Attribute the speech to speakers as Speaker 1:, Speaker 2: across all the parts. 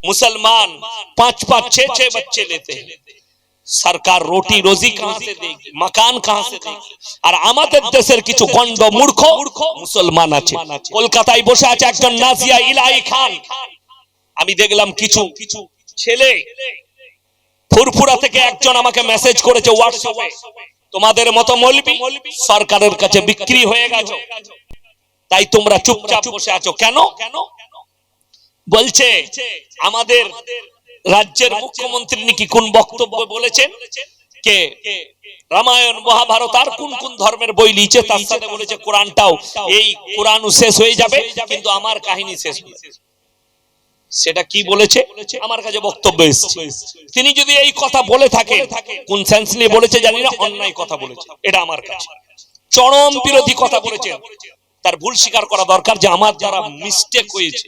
Speaker 1: मुसलमान 5-5 6-6 बच्चे लेते हैं, सरकार रोटी रोजी कहां से देगी, मकान कहां से देगी? আর আমাদের দেশের কিছু গন্ড মূর্খ মুসলমান আছে, কলকাতায় বসে আছে একজন নাজিয়া ইলাহি খান। আমি দেখলাম কিছু ছেলে ফুরফুরা থেকে একজন আমাকে মেসেজ করেছে হোয়াটসঅ্যাপে, তোমাদের মতো মৌলবি সরকারের কাছে বিক্রি হয়ে গেছে, তাই তোমরা চুপচাপ বসে আছো কেন? বলছে আমাদের রাজ্যের মুখ্যমন্ত্রী নাকি কোন বক্তব্য বলেছেন কে রামায়ণ মহাভারত আর কোন কোন ধর্মের বই লিখে, তার সাথে বলেছে কোরআনটাও, এই কোরআনও শেষ হয়ে যাবে কিন্তু আমার কাহিনী শেষ হবে। সেটা কি বলেছে আমার কাছে বক্তব্য এসেছে। তিনি যদি এই কথা বলে থাকে, কোন সেন্স নিয়ে বলেছে জানি না, অন্যায় কথা বলেছে, এটা আমার কাছে চরম বিরোধী কথা বলেছে। তার ভুল স্বীকার করা দরকার যে আমার দ্বারা মিস্টেক হয়েছে,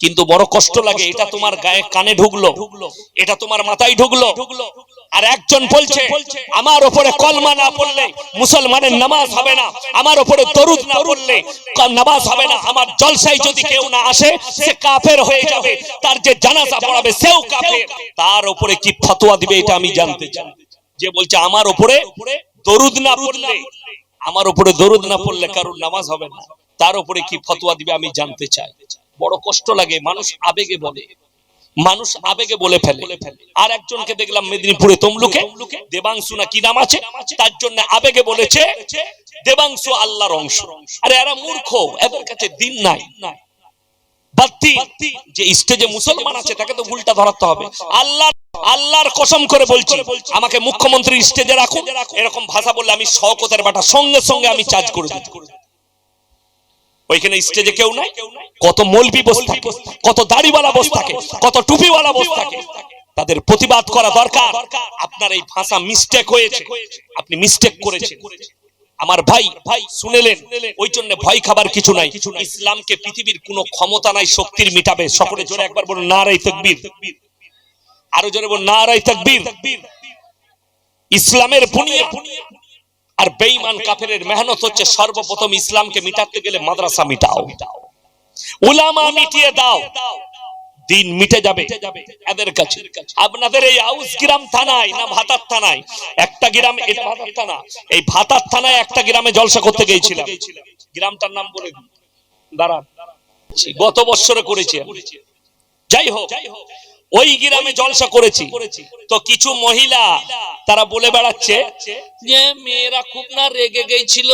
Speaker 1: কিন্তু বড় কষ্ট লাগে, এটা তোমার গায়ে কানে ঢুকলো, এটা তোমার মাথায় ঢুকলো। আর একজন বলছে আমার উপরে কলমা না পড়লে মুসলমানের নামাজ হবে না, আমার উপরে দরুদ না পড়লে নামাজ হবে না, আমার জলসায় যদি কেউ না আসে সে কাফের হয়ে যাবে, তার যে জানাজা পড়াবে সেও কাফের। তার উপরে কি ফতোয়া দিবে এটা আমি জানতে চাই। যে বলছে আমার উপরে দরুদ না পড়লে, আমার উপরে দরুদ না পড়লে কারোর নামাজ হবে না, তার উপরে কি ফতোয়া দিবে আমি জানতে চাই। বড় কষ্ট লাগে, মানুষ আবেগে বলে, মানুষ আবেগে বলে ফেলে। আর একজনকে দেখলাম মেদিনীপুরে তমলুকে, দেবাংশু না কি নাম আছে, তার জন্য আবেগে বলেছে দেবাংশু আল্লাহর অংশ। আরে এরা মূর্খ, এদের কাছে দিন নাই। বাত্তি যে স্টেজে মুসলমান আছে তাকে তো উল্টা ধরাতে হবে। আল্লাহর কসম করে বলছি, আমাকে মুখ্যমন্ত্রী স্টেজে রাখুন, এরকম ভাষা বললে আমি শওকতের বাটা সঙ্গে সঙ্গে আমি চার্জ করে দেব। ওইখানে স্টেজে কেউ নাই, কত মৌলবি বসে থাকে, কত দাড়িওয়ালা বসে থাকে, কত টুপিওয়ালা বসে থাকে, তাদের প্রতিবাদ করা দরকার। আপনার এই ভাষা মিস্টেক হয়েছে, আপনি মিস্টেক করেছেন। আমার ভাই শুনেলেন, ওই জন্য ভয় খাবার কিছু নাই। ইসলামকে পৃথিবীর কোনো ক্ষমতা নাই শক্তির মিটাবে। সকলে জোরে একবার বলুন নারায়ে তাকবীর, আরো জোরে বলুন নারায়ে তাকবীর। ইসলামের বুনিয়াদ আর বেঈমান কাফেরের মেহনত হচ্ছে সর্বপ্রথম ইসলামকে মিটাতে গেলে মাদ্রাসা মিটাও, উলামা মিটিয়ে দাও, দিন মিটে যাবে এদের কাছে। আপনাদের এই আউস গ্রাম থানায় না ভাতার থানায় একটা গ্রাম, এটা ভাতার থানা, এই ভাতার থানায় একটা গ্রামে জলসা করতে গিয়েছিলাম। গ্রামটার নাম বলে দাঁড়ান, গত বছরে করেছি। যাই হোক, ওই গ্রামে জলসা করেছি, তো কিছু মহিলা তারা বলে বেড়াচ্ছে যে মেয়েরা খুব না রেগে গেছিল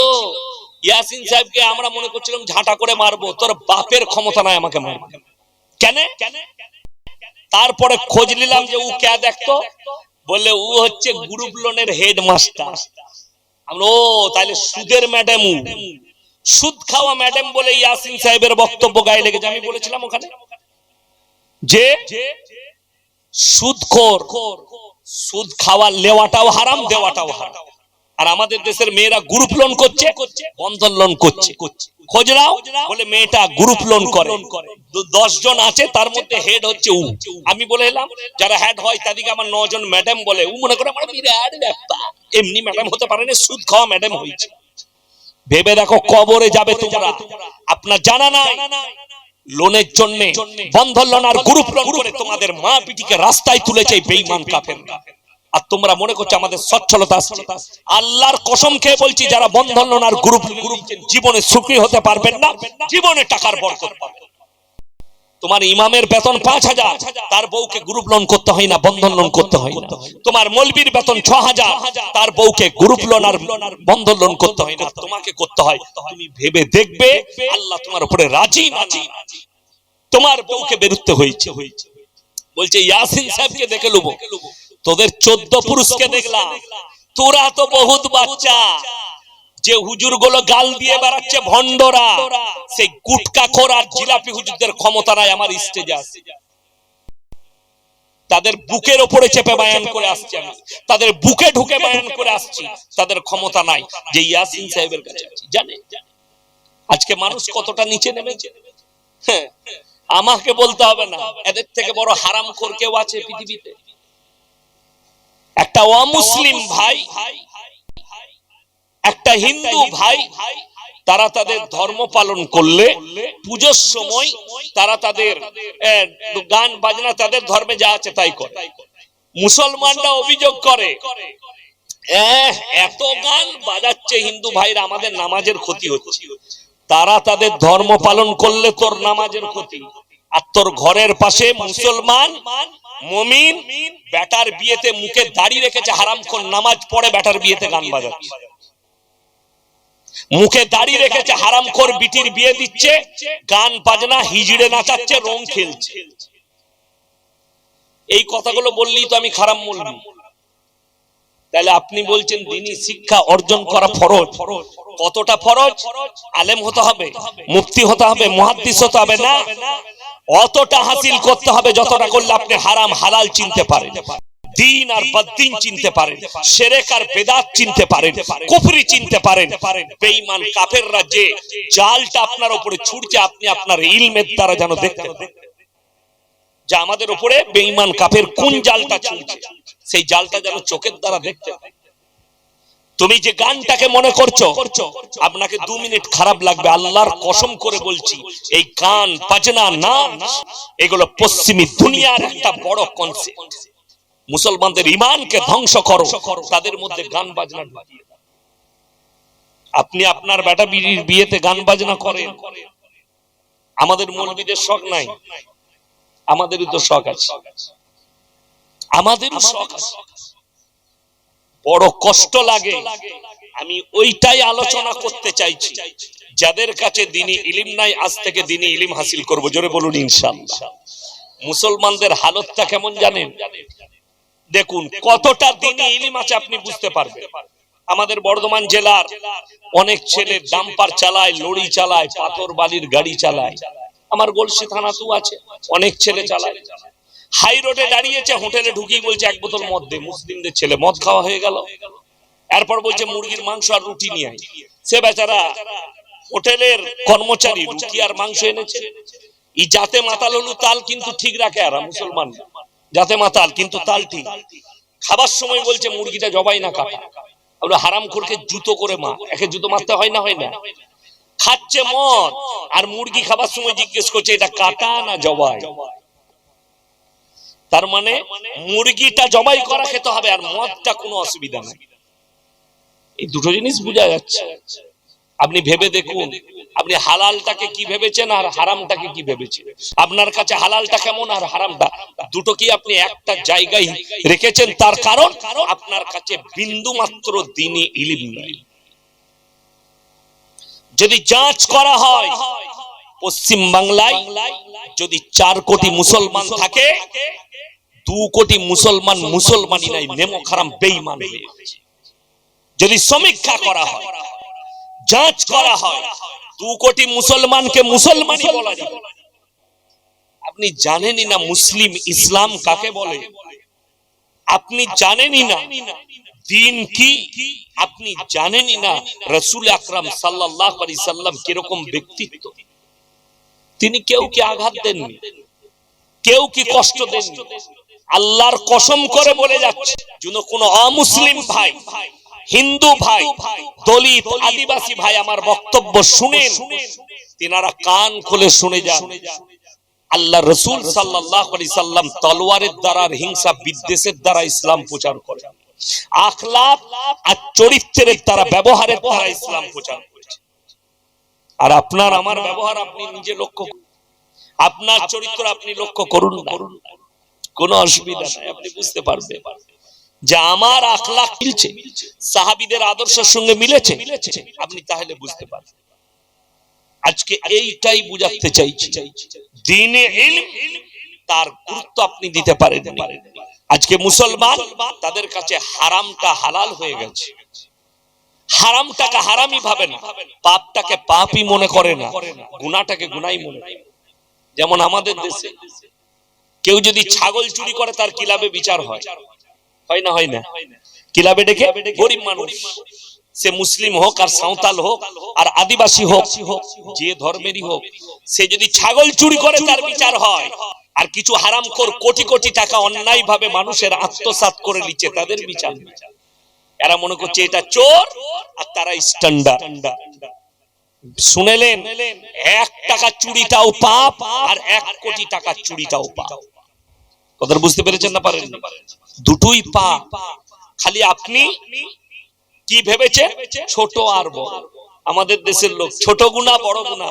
Speaker 1: ইয়াসিন সাহেবকে, আমরা মনে করছিলাম ঝাঁটা করে মারবো, তোর বাপের ক্ষমতা নাই আমাকে মারবে। কেন? তারপরে খোঁজ নিলাম যে ও কে দেখতো, বলে ও হচ্ছে গ্রুপ লোনের হেডমাস্টার। আমরা ও তাহলে সুদের ম্যাডাম, সুদ খাওয়া ম্যাডাম বলে ইয়াসিন সাহেবের বক্তব্য গায়ে লেগেছে। আমি বলেছিলাম ওখানে যে সুদখোর, সুদ খাওয়া লেওয়াটাও হারাম, দেওয়াটাও হারাম। আর আমাদের দেশের মেয়েরা গ্রুপ লোন করছে, বন্ধন লোন করছে। খোঁজ নাও, বলে মেয়েটা গ্রুপ লোন করে, 10 জন আছে তার মধ্যে হেড হচ্ছে ও। আমি বলে এলাম যারা হেড হয় তাদেরকে আমার 9 জন ম্যাডাম বলে, ও মনে করে আমার বিরাট ব্যাপার, এমনি ম্যাডাম হতে পারে না, সুদ খাওয়া ম্যাডাম হয়েছে। ভেবে দেখো কবরে যাবে তোমরা, আপনার জানা নাই লোনের জন্য বন্ধন লোন আর গ্রুপ লোন করে তোমাদের মা পিটিকে রাস্তায় তুলেছে বেঈমান কাফেররা। আর তোমরা মনে করছো আমাদের সচ্ছলতা আসছে। আল্লাহর কসম খেয়ে বলছি, যারা বন্ধন লোন আর গ্রুপ জীবনে সুখী হতে পারবেন না, জীবনে টাকার বরকত পাবেন। তোমার ইমামের বেতন 5000, তার বউকে গ্রুপ লোন করতে হয় না, বন্ধন লোন করতে হয় না। তোমার মৌলবীর বেতন 6000, তার বউকে গ্রুপ লোন আর বন্ধন লোন করতে হয় না, তোমাকে করতে হয়। তুমি ভেবে দেখবে আল্লাহ তোমার উপরে রাজি না। তোমার বউকে বেরুতে হয়েছে। বলছে ইয়াসিন সাহেবকে দেখে লুবো, তোদের 14 পুরুষকে দেখলাম, তোরা তো বহুত বাচ্চা। যে হুজুর গুলো গাল দিয়ে বেড়াচ্ছে ভন্ডরা, সেই গুটকা খোর আর জিলাপি হুজুরদের ক্ষমতা নাই আমার স্টেজে আসছে। তাদের বুকের উপরে চেপে বায়ান করে আসছি আমি, তাদের বুকে ঢুকে বায়ান করে আসছি, তাদের ক্ষমতা নাই যে ইয়াসিন সাহেবের কাছে আছি। জানে আজকে মানুষ কতটা নিচে নেমেছে? আমাকে বলতে হবে না, এদের থেকে বড় হারামখোর কেউ আছে পৃথিবীতে? একটা অমুসলিম ভাই, একটা হিন্দু ভাই তারা তাদের ধর্ম পালন করলে পুজোর সময় তারা তাদের গান বাজনা তাদের ধর্মে যা আছে তাই করে। মুসলমানরা অভিযোগ করে এত গান বাজাচ্ছে হিন্দু ভাইরা, আমাদের নামাজের ক্ষতি হচ্ছে। তারা তাদের ধর্ম পালন করলে তোর নামাজের ক্ষতি, আর তোর ঘরের পাশে মুসলমান মুমিন বেটার বিয়েতে মুখে দাড়ি রেখেছে, হারামখোর নামাজ পড়ে বেটার বিয়েতে গান বাজাচ্ছে, মুখে দাড়ি রেখেছে, হারামখোর বিটির বিয়ে দিচ্ছে, গান বাজনা হিজড়ে নাচাচ্ছে, রং খেলছে। এই কথাগুলো বললেই তো আমি খারাপ বলবো। তাহলে আপনি বলছেন দ্বীনি শিক্ষা অর্জন করা ফরজ। কতটা ফরজ? আলেম হতে হবে, মুফতি হতে হবে, মুহাদ্দিস হতে হবে না, অতটা হাসিল করতে হবে যতটা করলে আপনি হারাম হালাল চিনতে পারেন, দ্বীন আর বদ্দীন চিনতে পারেন, শিরক আর বেদাত চিনতে পারেন, কুফরি চিনতে পারেন। বেঈমান কাফেররা যে জালটা আপনার উপরে ছুড়ছে, আপনি আপনার ইলমের দ্বারা যেন দেখতে পারেন যে আমাদের উপরে বেঈমান কাফের কোন জালটা ছুড়ছে, সেই জালটা যেন চোখের দ্বারা দেখতে পাই। তুমি যে গানটাকে মনে করছো, আপনাকে 2 মিনিট খারাপ লাগবে, আল্লাহর কসম করে বলছি এই গান বাজনা নাচ এগুলো পশ্চিমী দুনিয়ার একটা বড় কনসেপ্ট। মুসলমানদের ঈমানকে ধ্বংস করো, তাদের মধ্যে গান বাজনা ঢুকিয়ে দাও। আপনি আপনার বেটা বিড়ির বিয়েতে গান বাজনা করেন, আমাদের মৌলবীদের শখ নাই, আমাদেরই তো শখ আছে, আমাদেরও শখ আছে, বড় কষ্ট লাগে। আমি ওইটাই আলোচনা করতে চাইছি, যাদের কাছে দ্বীনি ইলম নাই আজ থেকে দ্বীনি ইলম হাসিল করব, জোরে বলুন ইনশাআল্লাহ। মুসলমানদের হালতটা কেমন জানেন? দেখুন কতটা দ্বীনি ইলম আছে আপনি বুঝতে পারবেন। আমাদের বর্ধমান জেলার অনেক ছেলে ডাম্পার চালায়, লরি চালায়, পাথর বালির গাড়ি চালায়, আমার গলসি থানাতেও আছে, অনেক ছেলে চালায়। হাই রোডে দাঁড়িয়েছে, হোটেলে ঢুকিয়ে বলছে 1 বোতল মদ দে, মুসলিমদের ছেলে, মদ খাওয়া হয়ে গেল, এরপর বলছে মুরগির মাংস আর রুটি নিয়ে আয়। সে বেচারা হোটেলের কর্মচারী রুটি আর মাংস এনেছে। এই জাতে মাতাল হলু তাল কিন্তু ঠিক রাখে, আর মুসলমান জাতে মাতাল কিন্তু তাল ঠিক। খাবার সময় বলছে মুরগিটা জবাই না কাটা, হারামখোরকে জুতো করে মা, একে জুতো মারতে হয় না, হয় না, খাচ্ছে মদ আর মুরগি খাবার সময় জিজ্ঞেস করছে এটা কাটা না জবাই। তার মানে মুরগিটা জবাই করা খেতে হবে, আর মদটা কোনো অসুবিধা নাই। এই দুটো জিনিস বোঝা যাচ্ছে। আপনি ভেবে দেখুন, আপনি হালালটাকে কি ভেবেছেন আর হারামটাকে কি ভেবেছেন? আপনার কাছে হালালটা কেমন আর হারামটা, দুটো কি আপনি একটা জায়গায় রেখেছেন? তার কারণ আপনার কাছে বিন্দু মাত্র দ্বীনি ইলম নাই। যদি যাচ করা হয়, পশ্চিম বাংলায় যদি 4 কোটি মুসলমান থাকে, 2 কোটি মুসলমান মুসলমানই নাই, নেমো খারাম বেঈমান হয়ে গেছে। যদি সমীক্ষা করা হয়, যাচ করা হয়, 2 কোটি মুসলমানকে মুসলমানই বলা যায়। আপনি জানেনই না মুসলিম ইসলাম কাকে বলে, আপনি জানেনই না দ্বীন কি, আপনি জানেনই না রাসূল আকরাম সাল্লাল্লাহু আলাইহি সাল্লাম কিরকম ব্যক্তিত্ব। তিনি কেউ কি আঘাত দেননি, কেউ কি কষ্ট দেননি। আল্লাহর কসম করে বলে যাচ্ছে, যদি কোনো অমুসলিম ভাই, হিন্দু ভাই, দলিত আদিবাসী ভাই আমার বক্তব্য শুনেন, তিনারা কান খুলে শুনে যান। আল্লাহ রাসূল সাল্লাল্লাহু আলাইহি সাল্লাম তলোয়ারের দ্বারা, হিংসা বিদ্বেষের দ্বারা ইসলাম প্রচার করেন, আখলাক আর চরিত্রের দ্বারা, ব্যবহারের দ্বারা ইসলাম প্রচার করেছেন। আর আপনার আমার ব্যবহার আপনি নিজে লক্ষ্য, আপনার চরিত্র আপনি লক্ষ্য করুন না, কোনো অসুবিধা নাই, আপনি বুঝতে পারবেন যে আমার আখলাক মিলছে, সাহাবীদের আদর্শের সঙ্গে মিলেছে, আপনি তাহলে বুঝতে পারবেন। আজকে এইটাই বুঝাতে চাইছি, দ্বীনে ইলম তার গুরুত্ব আপনি দিতে পারেন। আজকে মুসলমান তাদের কাছে হারামটা হালাল হয়ে গেছে, হারামটাকে হারামই ভাবে না, পাপটাকে পাপই মনে করে না, গুনাহটাকে গুনাহই মনে করে। যেমন আমাদের দেশে কেউ যদি ছাগল চুরি করে তার কিলাবে বিচার হয়, হয় না, হয় না? কিলাবে ডেকে গরিব মানুষ, সে মুসলিম হোক আর সাঁওতাল হোক আর আদিবাসী হোক, যে ধর্মেরই হোক, সে যদি ছাগল চুরি করে তার বিচার হয়। আর কিছু হারামখোর কোটি কোটি টাকা অন্যায় ভাবে মানুষের আত্মসাৎ করে নিচ্ছে, তাদের বিচার নেই। এরা মনে করছে এটা চোর আর তারা স্ট্যান্ডার্ড। শুনেলেন 1 টাকা চুরিটাও পাপ আর 1 কোটি টাকা চুরিটাও পাপ। কথা বুঝতে পেরেছেন না পারেন? দুটোই পাপ। খালি আপনি কি ভেবেছেন ছোট আর বড়। আমাদের দেশের লোক ছোট গুনাহ বড় গুনাহ